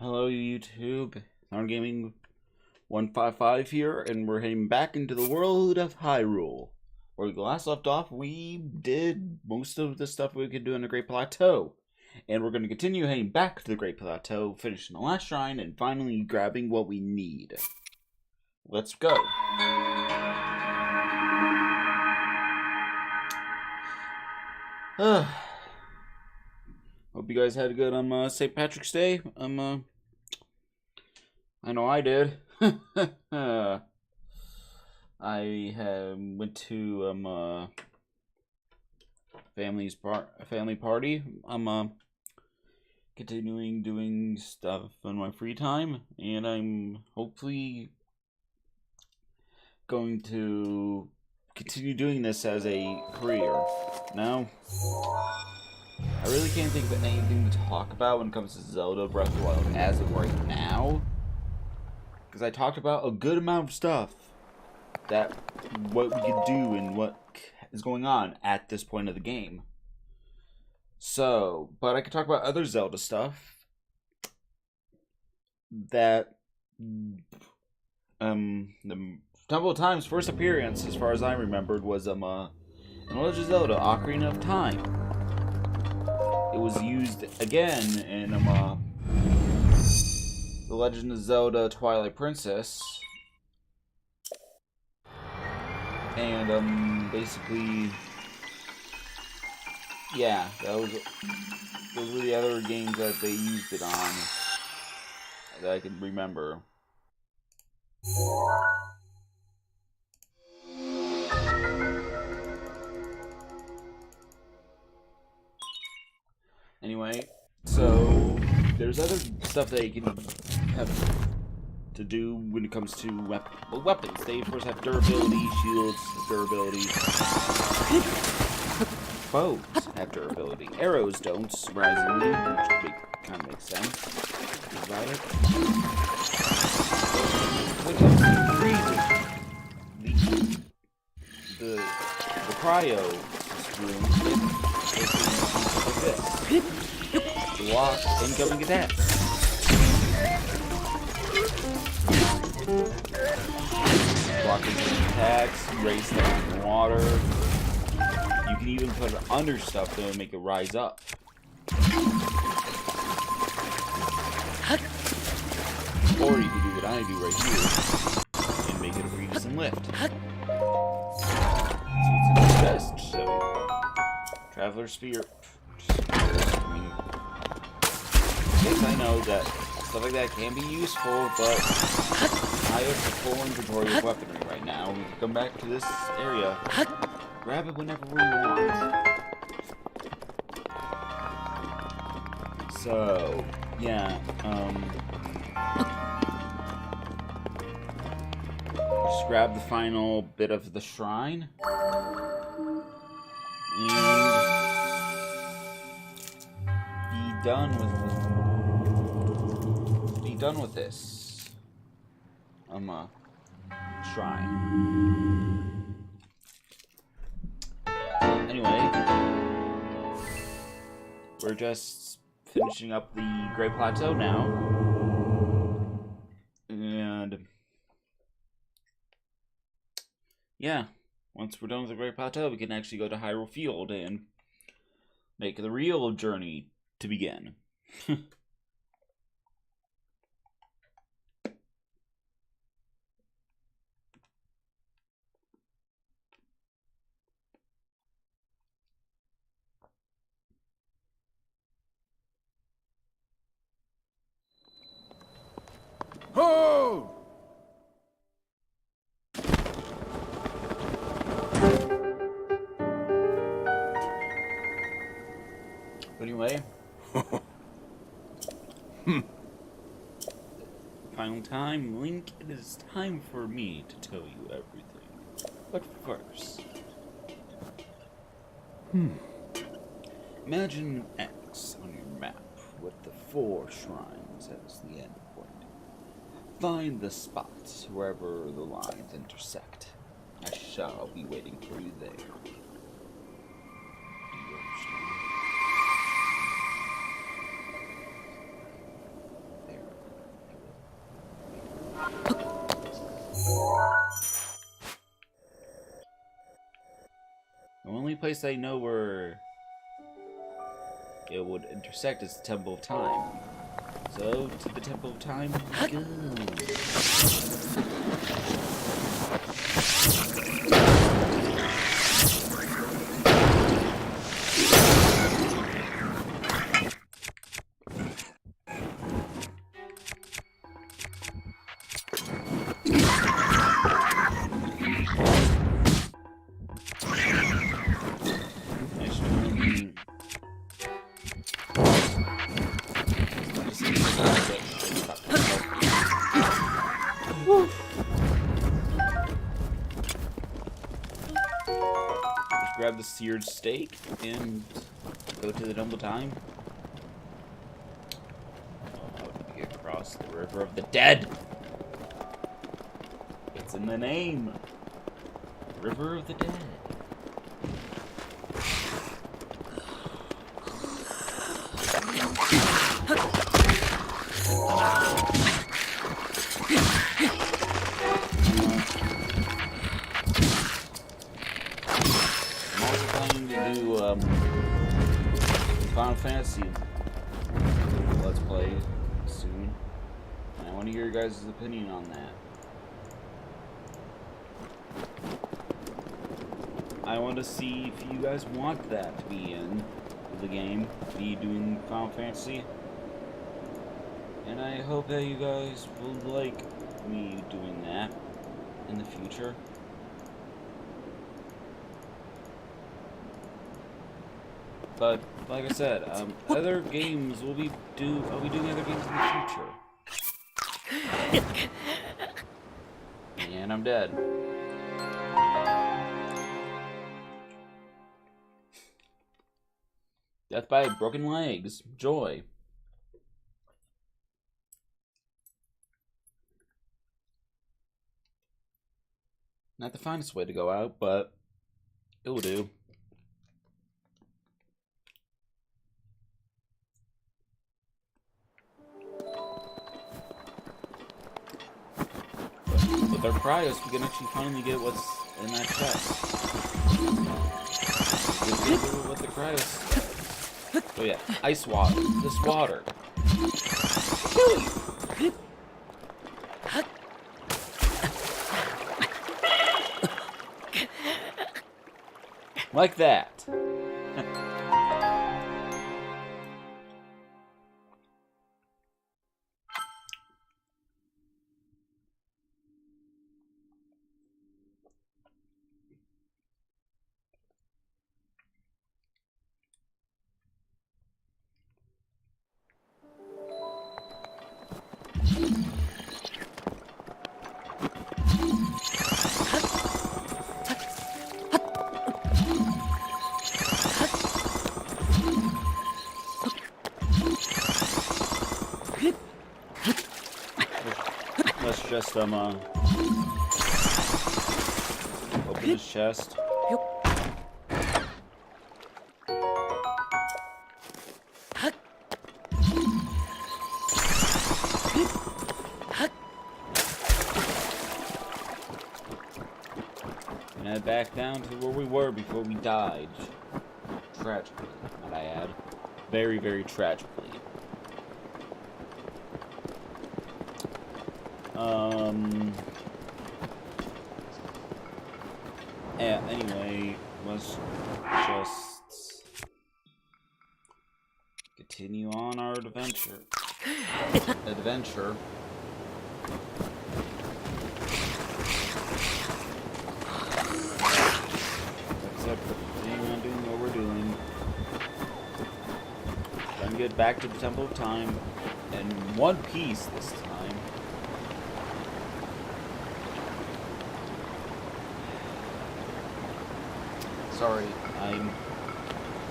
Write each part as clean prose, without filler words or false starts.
Hello YouTube, Arn Gaming 155 here, and we're heading back into the world of Hyrule. Where we last left off, we did most of the stuff we could do in the Great Plateau. And we're going to continue heading back to the Great Plateau, finishing the last shrine, and finally grabbing what we need. Let's go. Hope you guys had a good St. Patrick's Day. I know I did. I went to family party. I'm continuing doing stuff in my free time, and I'm hopefully going to continue doing this as a career. Now, I really can't think of anything to talk about when it comes to Zelda Breath of the Wild as of right now, because I talked about a good amount of stuff that what we could do and what is going on at this point of the game. So, but I could talk about other Zelda stuff that the Temple of Time's first appearance, as far as I remembered, was in Legend of Zelda: Ocarina of Time. It was used again in The Legend of Zelda: Twilight Princess. And basically, yeah, those were the other games that they used it on that I can remember. Anyway, so there's other stuff that you can have to do when it comes to weapons. They, of course, have durability, shields, durability. Bows have durability. Arrows don't, surprisingly, which kind of makes sense. Is that it? When it comes to freezing, the cryo room is like this. Block incoming attacks. Blocking attacks, raise them in water. You can even put it under stuff to make it rise up. Or you can do what I do right here and make it a freeze and lift. So it's in the chest. So, Traveler Spear. Yes, I know that stuff like that can be useful, but I have the full inventory of weaponry right now. We can come back to this area, grab it whenever we want. So, yeah, just grab the final bit of the shrine, and be done with this shrine. Anyway, we're just finishing up the Great Plateau now, and yeah, once we're done with the Great Plateau, we can actually go to Hyrule Field and make the real journey to begin. Ho! Anyway, final time, Link, it is time for me to tell you everything. But first, imagine X on your map with the 4 shrines as the end point. Find the spots wherever the lines intersect. I shall be waiting for you there. Do you understand? There. The only place I know where it would intersect is the Temple of Time. So, to the Temple of Time we go. Grab the seared steak and go to the Temple of Time. Oh, how do we get across the River of the Dead? It's in the name. River of the Dead. Final Fantasy Let's Play soon. And I want to hear your guys' opinion on that. I want to see if you guys want that to be in the game, be doing Final Fantasy. And I hope that you guys will like me doing that in the future. But like I said, other games I'll be doing other games in the future. And I'm dead. Death by broken legs. Joy. Not the finest way to go out, but it will do. With our Cryos, we can actually finally get what's in that chest. With the Cryos. Oh yeah, ice water. This water. Like that. Let's just open his chest. And head back down to where we were before we died. Tragically, might I add. Very, very tragically. Yeah, anyway, let's just continue on our adventure. Except continuing on doing what we're doing. Trying to get back to the Temple of Time in one piece this time. Sorry, I'm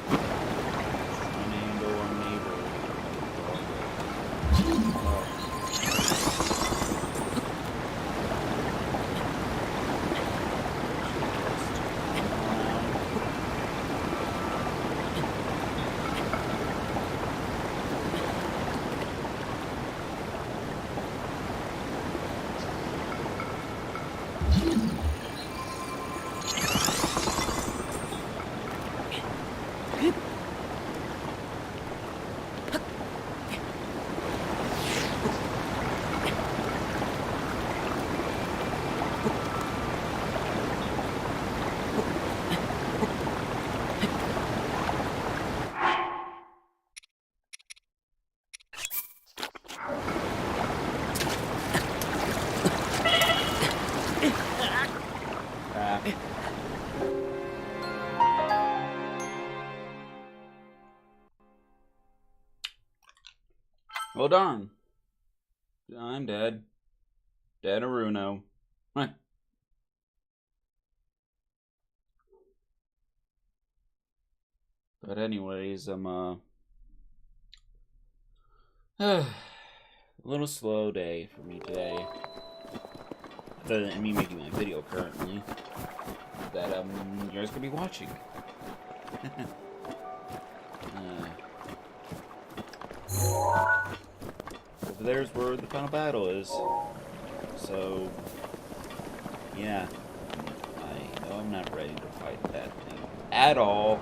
trying to handle our neighbor. Well, darn. I'm dead. Dead Aruno. Heh. But anyways, I'm a little slow day for me today. Other than me making my video currently that you guys could be watching. Over there's where the final battle is. So yeah, I know I'm not ready to fight that thing at all.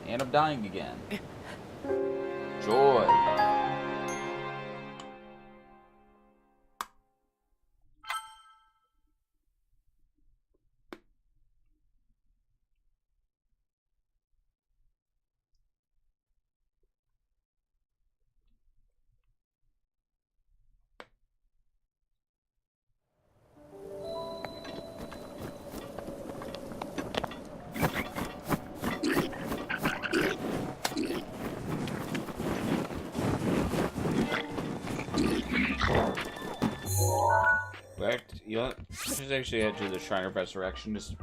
And I'm dying again. Joy. Yeah, just actually head to the Shrine of Resurrection, just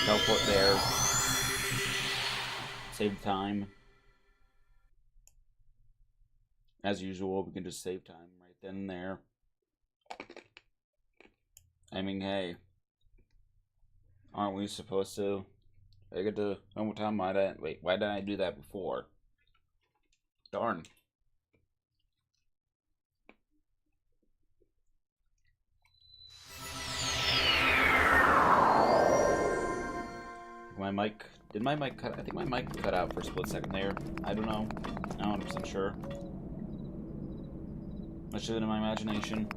teleport there, save time. As usual, we can just save time right then and there. I mean, hey, aren't we supposed to? I get to one more time. Why didn't I do that before? Darn. My mic, did my mic cut? I think my mic cut out for a split second there. I don't know. Not 100% sure. Much of it in my imagination.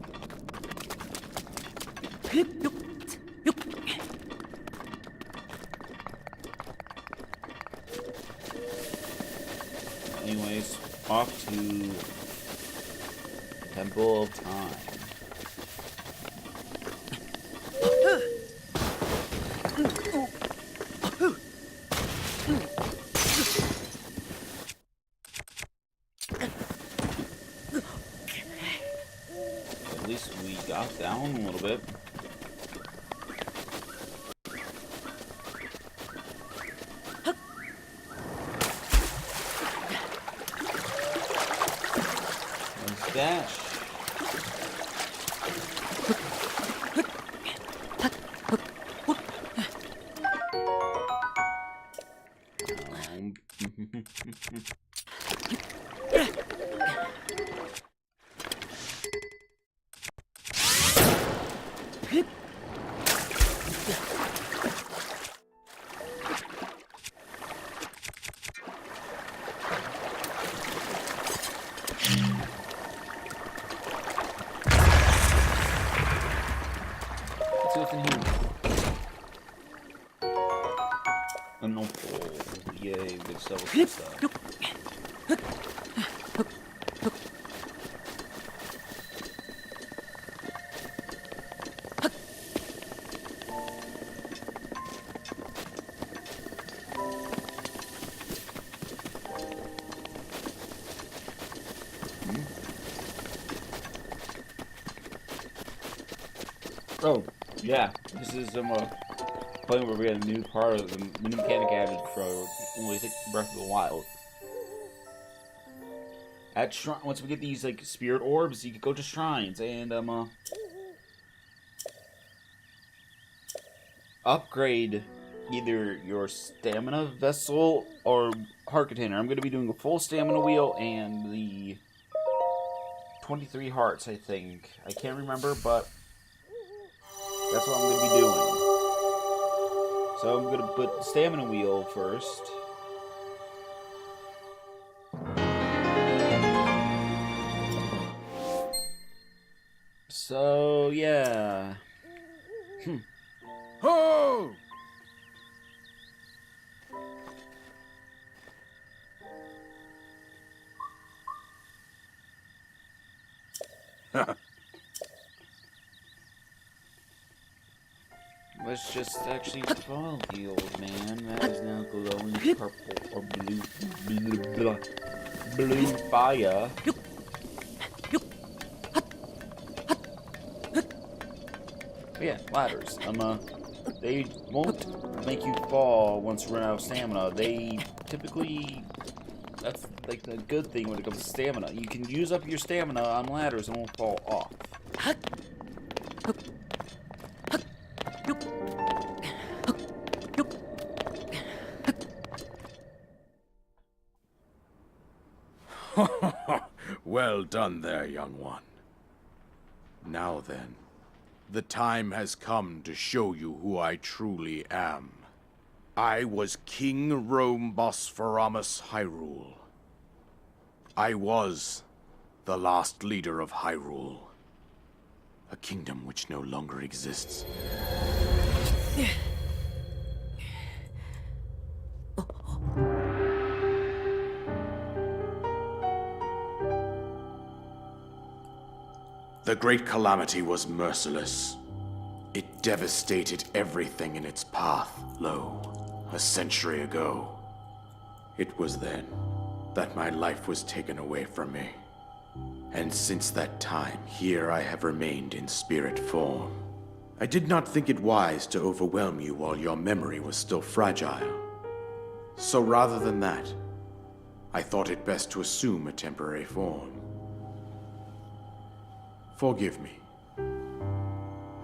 Anyways, off to Temple of Time. At least we got down a little bit. Nice dash. Let's see what's in here. An opal. Yay, good stuff. Good stuff. Oh, yeah. This is point where we had a new part of the new mechanic added for only Breath of the Wild. At shrine, once we get these like spirit orbs, you can go to shrines and upgrade either your stamina vessel or heart container. I'm going to be doing a full stamina wheel and the 23 hearts, I think. I can't remember, but that's what I'm going to be doing. So I'm going to put the stamina wheel first. So, yeah. Ho! was just actually fall healed, man. That is now glowing purple or blue fire. But yeah, ladders. They won't make you fall once you run out of stamina. They typically, that's like the good thing when it comes to stamina. You can use up your stamina on ladders and won't fall off. Well done there, young one. Now then, the time has come to show you who I truly am. I was King Rome Bosphoramus Hyrule. I was the last leader of Hyrule, a kingdom which no longer exists. The Great Calamity was merciless. It devastated everything in its path, a century ago. It was then that my life was taken away from me. And since that time, here I have remained in spirit form. I did not think it wise to overwhelm you while your memory was still fragile. So rather than that, I thought it best to assume a temporary form. Forgive me.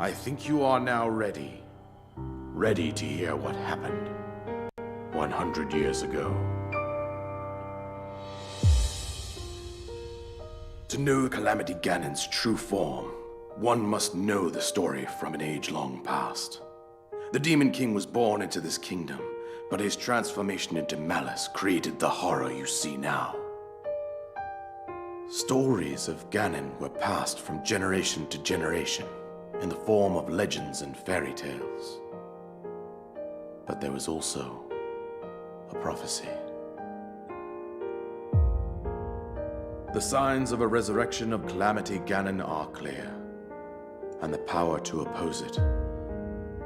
I think you are now ready. Ready to hear what happened 100 years ago. To know Calamity Ganon's true form, one must know the story from an age long past. The Demon King was born into this kingdom, but his transformation into malice created the horror you see now. Stories of Ganon were passed from generation to generation in the form of legends and fairy tales. But there was also a prophecy. The signs of a resurrection of Calamity Ganon are clear, and the power to oppose it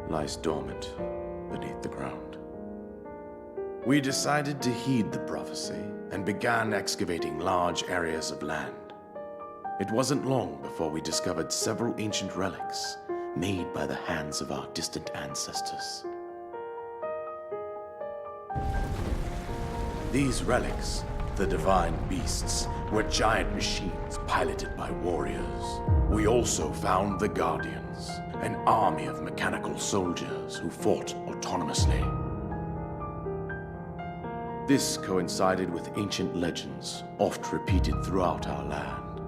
lies dormant beneath the ground. We decided to heed the prophecy and began excavating large areas of land. It wasn't long before we discovered several ancient relics made by the hands of our distant ancestors. These relics, the divine beasts, were giant machines piloted by warriors. We also found the Guardians, an army of mechanical soldiers who fought autonomously. This coincided with ancient legends, oft repeated throughout our land.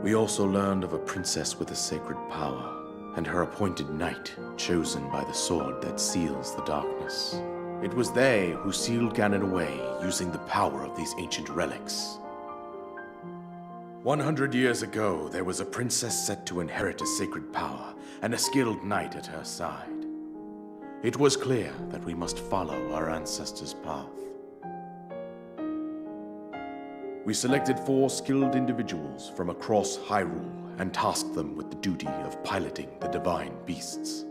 We also learned of a princess with a sacred power, and her appointed knight, chosen by the sword that seals the darkness. It was they who sealed Ganon away using the power of these ancient relics. 100 years ago, there was a princess set to inherit a sacred power, and a skilled knight at her side. It was clear that we must follow our ancestors' path. We selected 4 skilled individuals from across Hyrule and tasked them with the duty of piloting the divine beasts.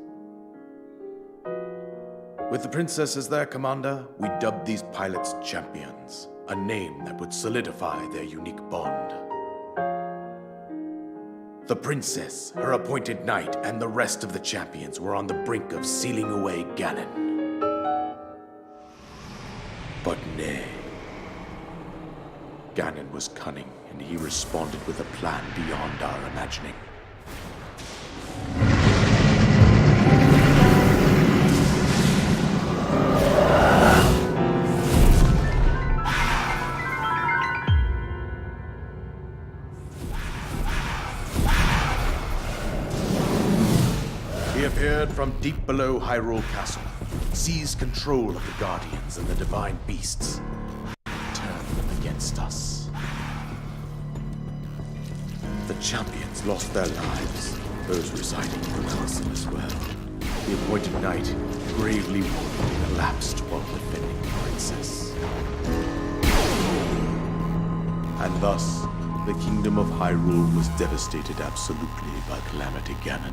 With the princess as their commander, we dubbed these pilots champions, a name that would solidify their unique bond. The princess, her appointed knight, and the rest of the champions were on the brink of sealing away Ganon. But nay. Ganon was cunning, and he responded with a plan beyond our imagining. He appeared from deep below Hyrule Castle, seized control of the Guardians and the divine beasts, turned them against us. The champions lost their lives, those residing in the castle as well. The appointed knight, gravely wounded, collapsed while defending the princess. And thus, the kingdom of Hyrule was devastated absolutely by Calamity Ganon.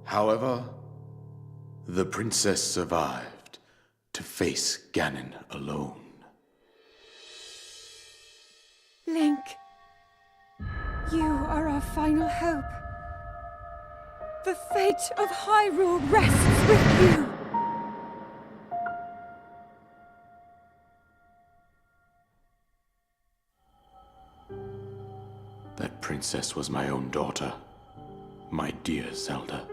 However, the princess survived to face Ganon alone. Link, you are our final hope. The fate of Hyrule rests with you. That princess was my own daughter, my dear Zelda.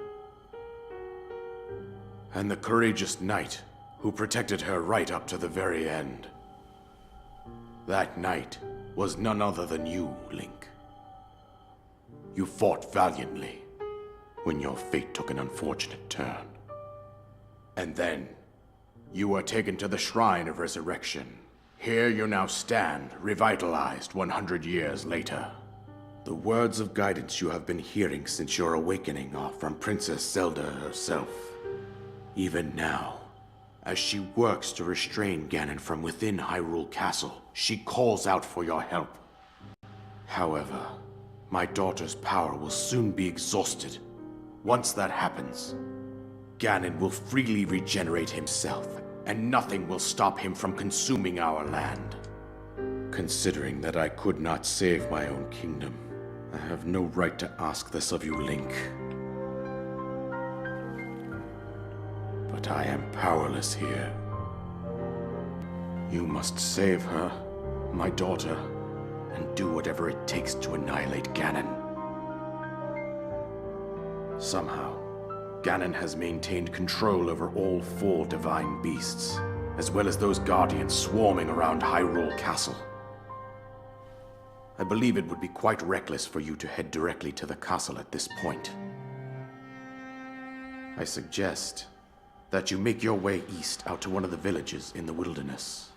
And the courageous knight who protected her right up to the very end. That knight was none other than you, Link. You fought valiantly when your fate took an unfortunate turn. And then, you were taken to the Shrine of Resurrection. Here you now stand, revitalized 100 years later. The words of guidance you have been hearing since your awakening are from Princess Zelda herself. Even now, as she works to restrain Ganon from within Hyrule Castle, she calls out for your help. However, my daughter's power will soon be exhausted. Once that happens, Ganon will freely regenerate himself, and nothing will stop him from consuming our land. Considering that I could not save my own kingdom, I have no right to ask this of you, Link. But I am powerless here. You must save her, my daughter, and do whatever it takes to annihilate Ganon. Somehow, Ganon has maintained control over all 4 divine beasts, as well as those guardians swarming around Hyrule Castle. I believe it would be quite reckless for you to head directly to the castle at this point. I suggest that you make your way east out to one of the villages in the wilderness.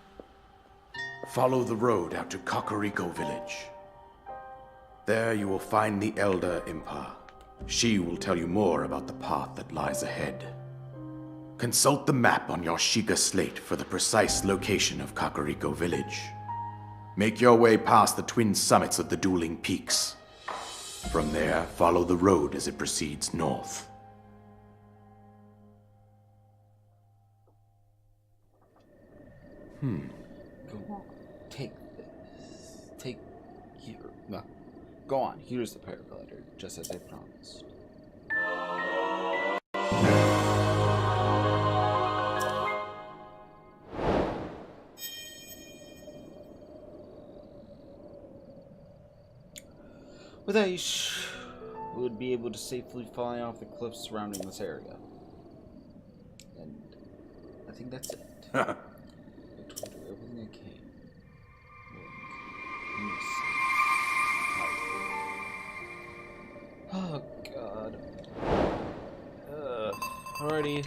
Follow the road out to Kakariko Village. There you will find the Elder Impa. She will tell you more about the path that lies ahead. Consult the map on your Sheikah slate for the precise location of Kakariko Village. Make your way past the twin summits of the dueling peaks. From there, follow the road as it proceeds north. Go on. Take this. Take here. No. Go on. Here's the paraglider, just as I promised. With Aish, we would be able to safely fly off the cliffs surrounding this area. And I think that's it. I told you everything I can. Oh god. Alrighty,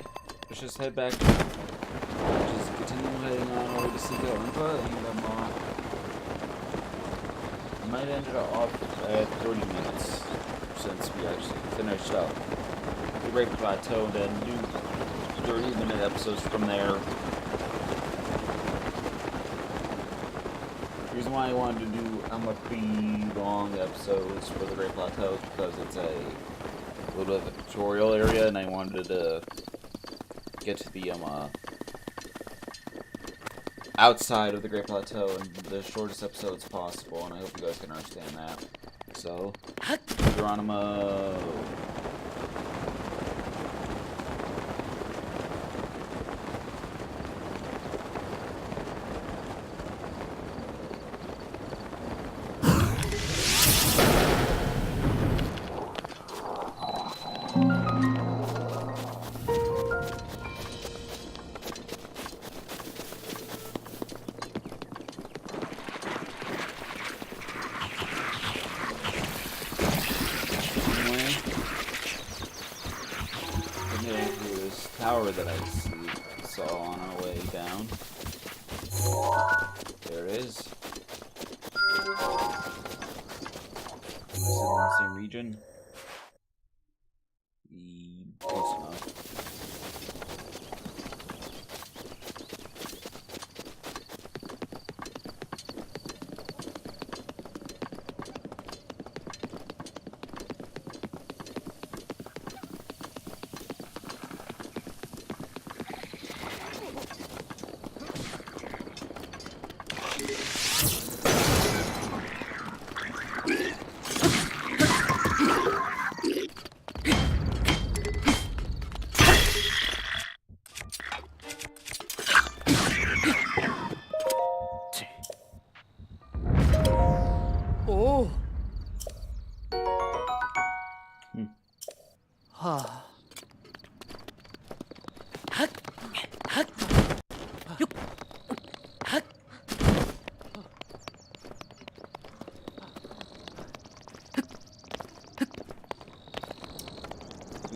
let's just head back. Just continue heading on over to Sheikah Impa, and I might end it off at 30 minutes since we actually finished up the Great Plateau, and then do 30-minute episodes from there. The reason why I wanted to do pretty long episodes for the Great Plateau is because it's a little bit of a tutorial area, and I wanted to get to the outside of the Great Plateau in the shortest episodes possible, and I hope you guys can understand that. So, Geronimo. Tower that I saw on our way down. There it is. Is it in the same region? Close enough.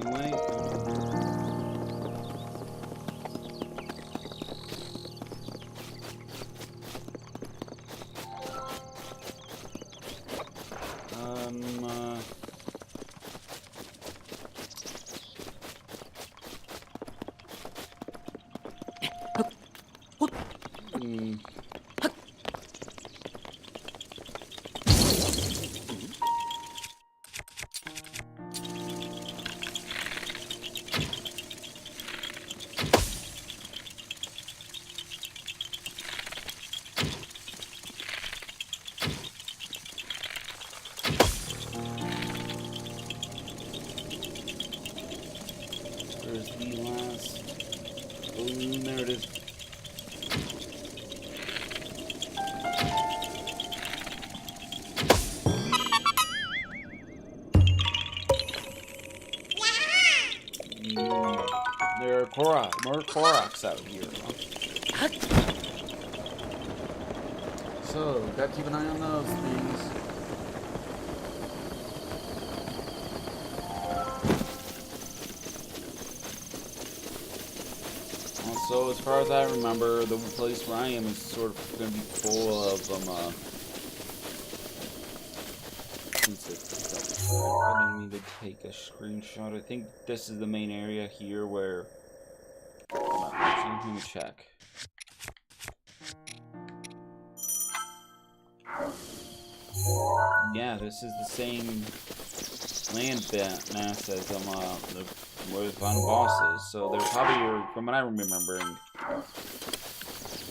Anyway, hmm. Where's the last balloon? There it is. There are more Koroks out here. Huh? So, gotta keep an eye on those things. Also, as far as I remember, the place where I am is sort of gonna be full of I didn't mean to take a screenshot. I think this is the main area here where. Let me check. Yeah, this is the same land mass as where the final boss is. So there probably are, from what I'm remembering,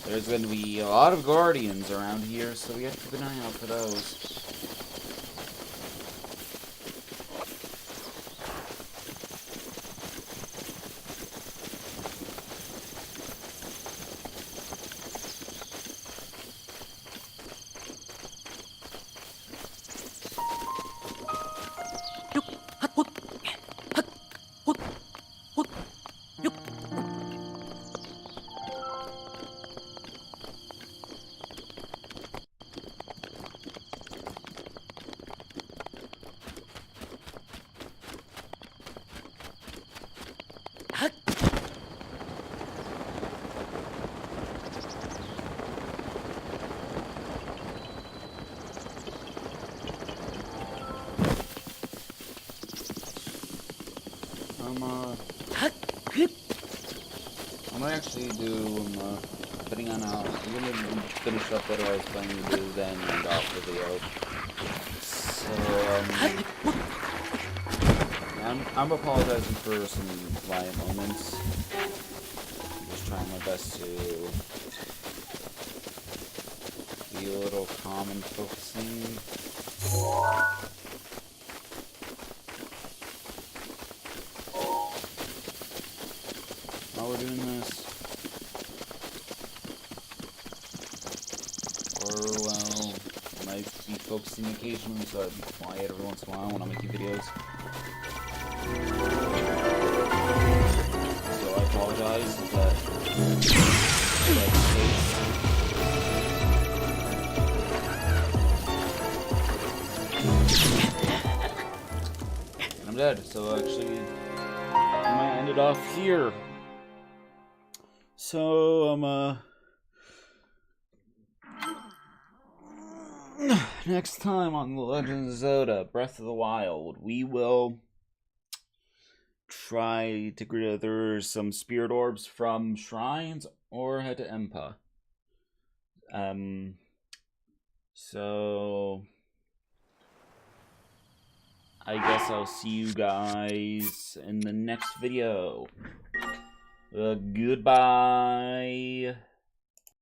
there's going to be a lot of guardians around here, so we have to keep an eye out for those. I'm gonna actually do, putting on out, I'm gonna finish up what I was planning to do, then end off the video. So, I'm apologizing for some quiet moments. I'm just trying my best to be a little calm and focusing. While we're doing this, or well, I might be focusing occasionally, so I'd be quiet every once in a while when I'm making videos. So I apologize if that's the case. And I'm dead, so actually, I might end it off here. So, next time on The Legend of Zelda Breath of the Wild, we will try to gather some spirit orbs from shrines or head to Impa. So I guess I'll see you guys in the next video. Goodbye.